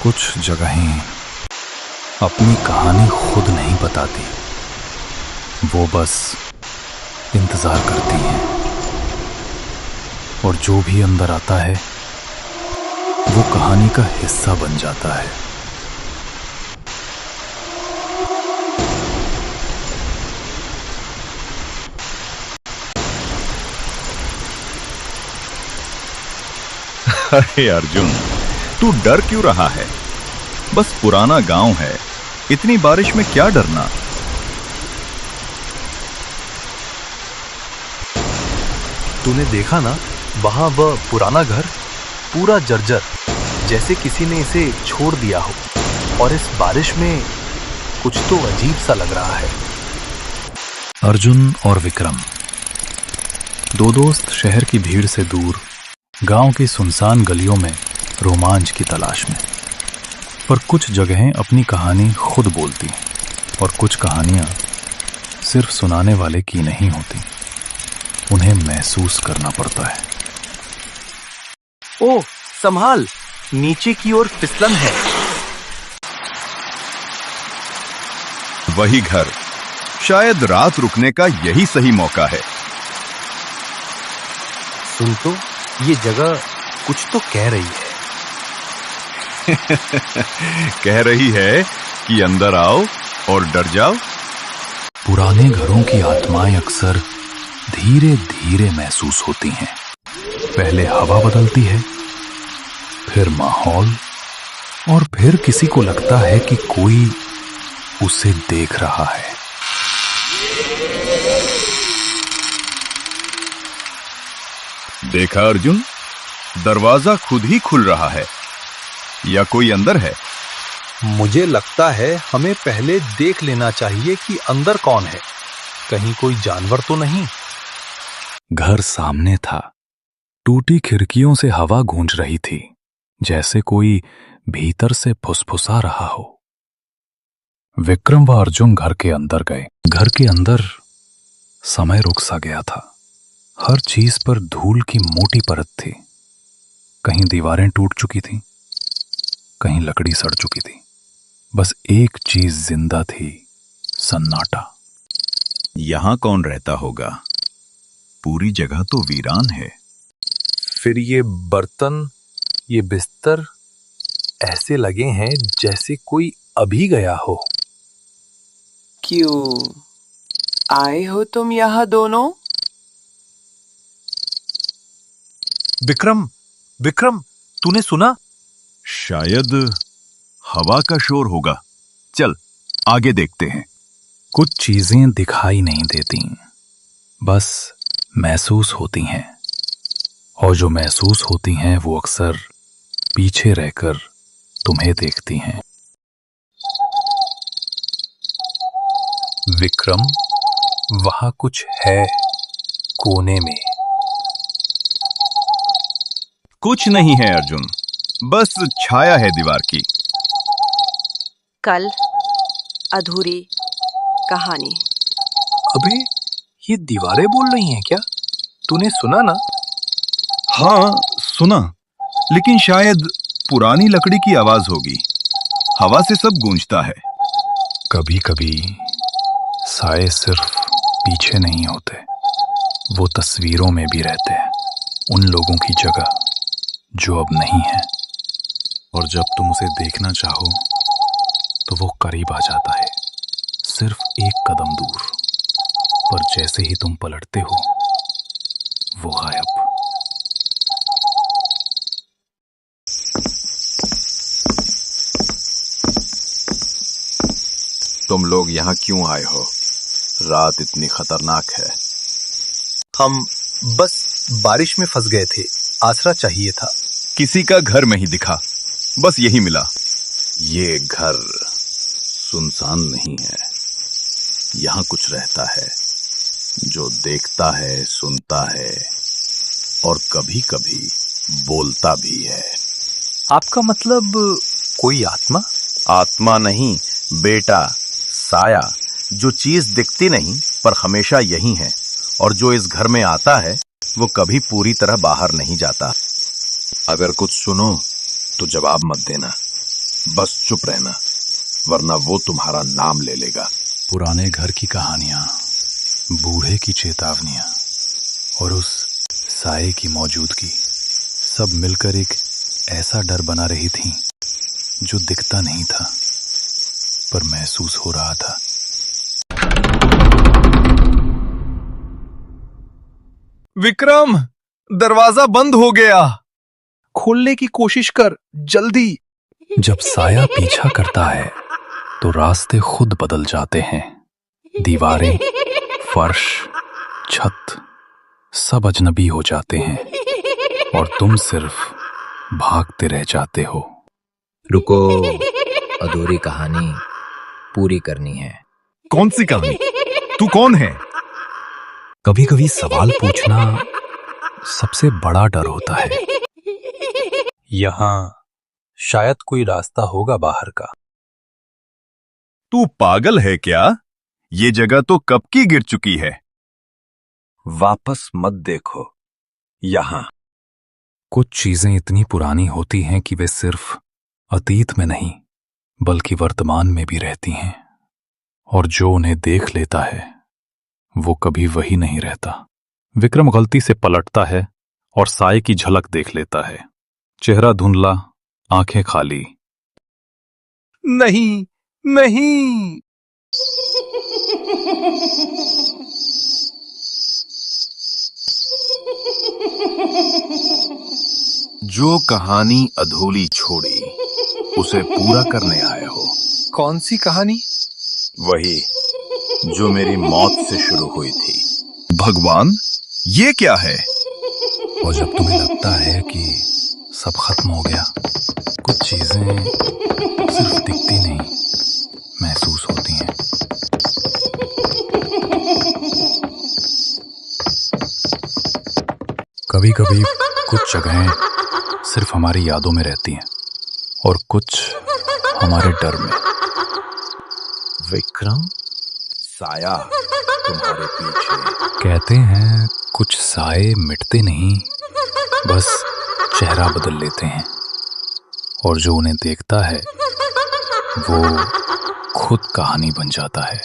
कुछ जगहें अपनी कहानी खुद नहीं बताती, वो बस इंतजार करती हैं, और जो भी अंदर आता है वो कहानी का हिस्सा बन जाता है। अरे अर्जुन, तू डर क्यों रहा है? बस पुराना गांव है, इतनी बारिश में क्या डरना। तूने देखा ना, वहां वह पुराना घर पूरा जर्जर, जैसे किसी ने इसे छोड़ दिया हो, और इस बारिश में कुछ तो अजीब सा लग रहा है। अर्जुन और विक्रम, दो दोस्त शहर की भीड़ से दूर गांव की सुनसान गलियों में रोमांच की तलाश में। पर कुछ जगहें अपनी कहानी खुद बोलती हैं, और कुछ कहानियां सिर्फ सुनाने वाले की नहीं होती, उन्हें महसूस करना पड़ता है। ओह संभाल, नीचे की ओर फिसलन है। वही घर, शायद रात रुकने का यही सही मौका है। सुन तो, ये जगह कुछ तो कह रही है। कह रही है कि अंदर आओ और डर जाओ। पुराने घरों की आत्माएं अक्सर धीरे धीरे महसूस होती हैं। पहले हवा बदलती है, फिर माहौल, और फिर किसी को लगता है कि कोई उसे देख रहा है। देखा अर्जुन, दरवाजा खुद ही खुल रहा है, या कोई अंदर है? मुझे लगता है हमें पहले देख लेना चाहिए कि अंदर कौन है, कहीं कोई जानवर तो नहीं। घर सामने था, टूटी खिड़कियों से हवा गूंज रही थी, जैसे कोई भीतर से फुसफुसा रहा हो। विक्रम व अर्जुन घर के अंदर गए। घर के अंदर समय रुक सा गया था। हर चीज पर धूल की मोटी परत थी। कहीं दीवारें टूट चुकी थीं, कहीं लकड़ी सड़ चुकी थी। बस एक चीज जिंदा थी, सन्नाटा। यहां कौन रहता होगा? पूरी जगह तो वीरान है। फिर ये बर्तन, ये बिस्तर ऐसे लगे हैं जैसे कोई अभी गया हो। क्यों आए हो तुम यहाँ दोनों? विक्रम, विक्रम, तूने सुना? शायद हवा का शोर होगा। चल आगे देखते हैं। कुछ चीजें दिखाई नहीं देती, बस महसूस होती हैं, और जो महसूस होती हैं वो अक्सर पीछे रहकर तुम्हें देखती हैं। विक्रम, वहां कुछ है कोने में। कुछ नहीं है अर्जुन, बस छाया है दीवार की। कल अधूरी कहानी। अबे, ये दीवारें बोल रही हैं क्या? तूने सुना ना? हाँ सुना, लेकिन शायद पुरानी लकड़ी की आवाज होगी। हवा से सब गूंजता है। कभी कभी साए सिर्फ पीछे नहीं होते, वो तस्वीरों में भी रहते हैं, उन लोगों की जगह जो अब नहीं है। और जब तुम उसे देखना चाहो तो वो करीब आ जाता है, सिर्फ एक कदम दूर। पर जैसे ही तुम पलटते हो वो गायब। तुम लोग यहाँ क्यों आए हो? रात इतनी खतरनाक है। हम बस बारिश में फंस गए थे, आसरा चाहिए था। किसी का घर नहीं दिखा, बस यही मिला। ये घर सुनसान नहीं है, यहाँ कुछ रहता है जो देखता है, सुनता है और कभी कभी बोलता भी है। आपका मतलब कोई आत्मा? आत्मा नहीं बेटा, साया। जो चीज दिखती नहीं पर हमेशा यही है, और जो इस घर में आता है वो कभी पूरी तरह बाहर नहीं जाता। अगर कुछ सुनो तो जवाब मत देना, बस चुप रहना, वरना वो तुम्हारा नाम ले लेगा। पुराने घर की कहानियां, बूढ़े की चेतावनियां और उस साए की मौजूदगी सब मिलकर एक ऐसा डर बना रही थी जो दिखता नहीं था पर महसूस हो रहा था। विक्रम, दरवाजा बंद हो गया। खोलने की कोशिश कर, जल्दी। जब साया पीछा करता है तो रास्ते खुद बदल जाते हैं। दीवारें, फर्श, छत सब अजनबी हो जाते हैं और तुम सिर्फ भागते रह जाते हो। रुको, अधूरी कहानी पूरी करनी है। कौन सी कहानी? तू कौन है? कभी कभी सवाल पूछना सबसे बड़ा डर होता है। यहाँ शायद कोई रास्ता होगा बाहर का। तू पागल है क्या? ये जगह तो कब की गिर चुकी है। वापस मत देखो, यहां कुछ चीजें इतनी पुरानी होती हैं कि वे सिर्फ अतीत में नहीं बल्कि वर्तमान में भी रहती हैं, और जो उन्हें देख लेता है वो कभी वही नहीं रहता। विक्रम गलती से पलटता है और साए की झलक देख लेता है। चेहरा धुंधला, आंखें खाली। नहीं, नहीं। जो कहानी अधूरी छोड़ी उसे पूरा करने आए हो। कौन सी कहानी? वही जो मेरी मौत से शुरू हुई थी। भगवान, ये क्या है? और जब तुम्हें लगता है कि सब खत्म हो गया, कुछ चीजें सिर्फ दिखती नहीं, महसूस होती हैं। कभी कभी कुछ जगहें सिर्फ हमारी यादों में रहती हैं और कुछ हमारे डर में। विक्रम, साया तुम्हारे पीछे। कहते हैं कुछ साए मिटते नहीं, बस चेहरा बदल लेते हैं, और जो उन्हें देखता है वो खुद कहानी बन जाता है।